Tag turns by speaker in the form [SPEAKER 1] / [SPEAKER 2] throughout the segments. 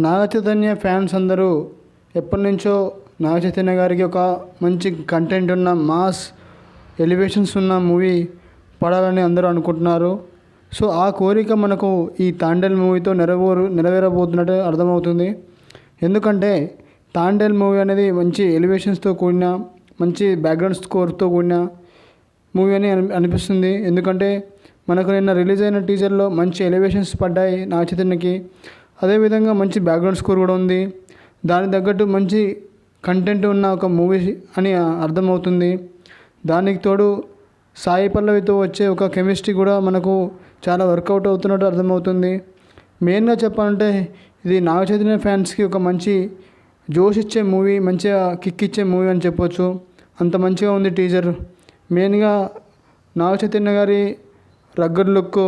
[SPEAKER 1] Naga Chaitanya fans అందరూ ఎప్పటి నుంచో నాగ చైతన్య గారికి ఒక మంచి కంటెంట్ ఉన్న మాస్ ఎలివేషన్స్ ఉన్న మూవీ పడాలని అందరూ అనుకుంటున్నారు. సో ఆ కోరిక మనకు ఈ తాండేల్ మూవీతో నెరవేరబోతున్నట్టు అర్థమవుతుంది. ఎందుకంటే తాండేల్ మూవీ అనేది మంచి ఎలివేషన్స్తో కూడిన మంచి బ్యాక్గ్రౌండ్ స్కోర్తో కూడిన మూవీ అని అనిపిస్తుంది. ఎందుకంటే మనకు నిన్న రిలీజ్ అయిన టీజర్లో మంచి ఎలివేషన్స్ పడ్డాయి నాగ చైతన్యకి. అదేవిధంగా మంచి బ్యాక్గ్రౌండ్ స్కోర్ కూడా ఉంది. దానికి తగ్గట్టు మంచి కంటెంట్ ఉన్న ఒక మూవీ అని అర్థమవుతుంది. దానికి తోడు సాయి పల్లవితో వచ్చే ఒక కెమిస్ట్రీ కూడా మనకు చాలా వర్కౌట్ అవుతున్నట్టు అర్థమవుతుంది. మెయిన్గా చెప్పాలంటే ఇది నాగ చైతన్య ఫ్యాన్స్కి ఒక మంచి జోష్ ఇచ్చే మూవీ, మంచిగా కిక్ ఇచ్చే మూవీ అని చెప్పొచ్చు. అంత మంచిగా ఉంది టీజర్. మెయిన్గా నాగ చైతన్య గారి రగ్గడ్ లుక్,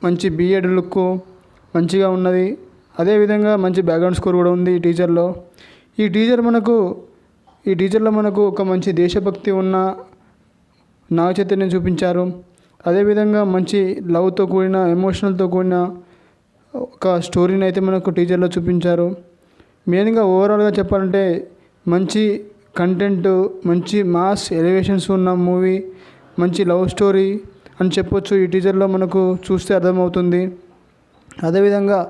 [SPEAKER 1] మంచి బియర్డ్ లుక్ మంచిగా ఉన్నది. అదేవిధంగా మంచి బ్యాక్గ్రౌండ్ స్కోర్ కూడా ఉంది ఈ టీజర్లో. ఈ టీజర్లో మనకు ఒక మంచి దేశభక్తి ఉన్న నాగ చైతన్యం చూపించారు. అదేవిధంగా మంచి లవ్తో కూడిన ఎమోషనల్తో కూడిన ఒక స్టోరీని అయితే మనకు టీజర్లో చూపించారు. మెయిన్గా ఓవరాల్గా చెప్పాలంటే మంచి కంటెంట్, మంచి మాస్ ఎలివేషన్స్ ఉన్న మూవీ, మంచి లవ్ స్టోరీ అని చెప్పొచ్చు. ఈ టీజర్లో మనకు చూస్తే అర్థమవుతుంది. అదేవిధంగా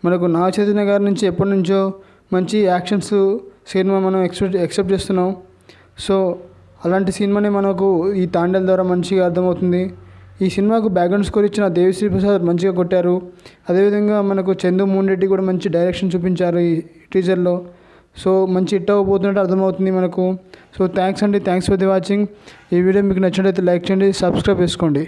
[SPEAKER 1] మనకు నాగ చైతన్య గారి నుంచి ఎప్పటి నుంచో మంచి యాక్షన్స్ సినిమా మనం ఎక్స్పెక్ట్ చేస్తున్నాం. సో అలాంటి సినిమానే మనకు ఈ తాండేల్ ద్వారా మంచిగా అర్థమవుతుంది. ఈ సినిమాకు బ్యాక్గ్రౌండ్ స్కోర్ ఇచ్చిన దేవిశ్రీ ప్రసాద్ మంచిగా కొట్టారు. అదేవిధంగా మనకు చందు మూన్ కూడా మంచి డైరెక్షన్ చూపించారు ఈ టీజర్లో. సో మంచి హిట్ అవ్వబోతున్నట్టు అర్థమవుతుంది మనకు. So thanks for the watching. ఈ వీడియో మీకు నచ్చినట్లయితే లైక్ చేయండి, సబ్స్క్రైబ్ చేసుకోండి.